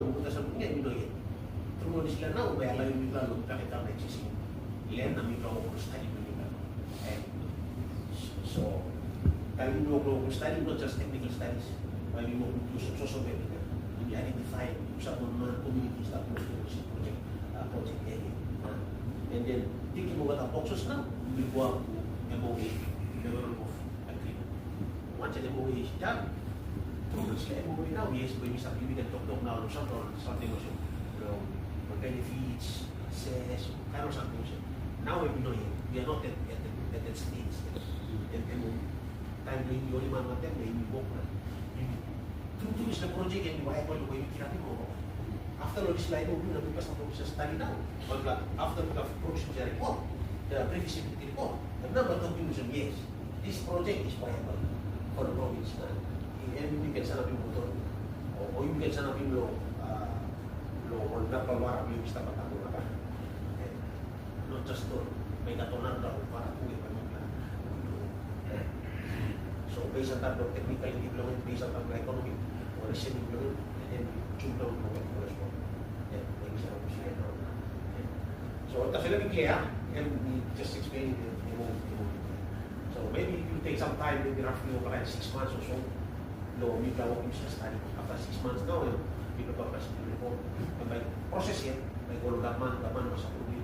Pumunta sa mga Pinoy. Tumulis sila na, ubaya lang yung mga kakita na nagsising. Ilan na may global study nila. So, tayo yung global study, not just technical studies. While you know, social media, you identify sa mga communities that work in this project area. And then, thinking mo ba ang focus na, before MOA, Memorandum of Agreement. Once an MOA is done, progress ka MOA now, yes, when you start giving a talk now, something also, for benefits, access, kind of something. Now we know it, we are not at that stage. And time na yung lima natin, may ibok na. Tutulis na project yan, iwaya ko yung kinapin mo. After all this slide, we will not sa study now. But after we have produced the report, the pre-feasibility report, the number of conclusion, yes, this project is viable for the province. And we can set up yung motor. O you can set up yung law, on napalwarap yung isa patako na ka. Not just to, may katunan daw para kuwi pa yung so based on that, technical development, based on that, economic, or research development, and then jump down to what was for. So that's very clear, and we just explained the whole. So maybe it will take some time, maybe roughly over 6 months or so. No, we can work in study. After 6 months now, we prepare the report. And by process it, by all that man was approved.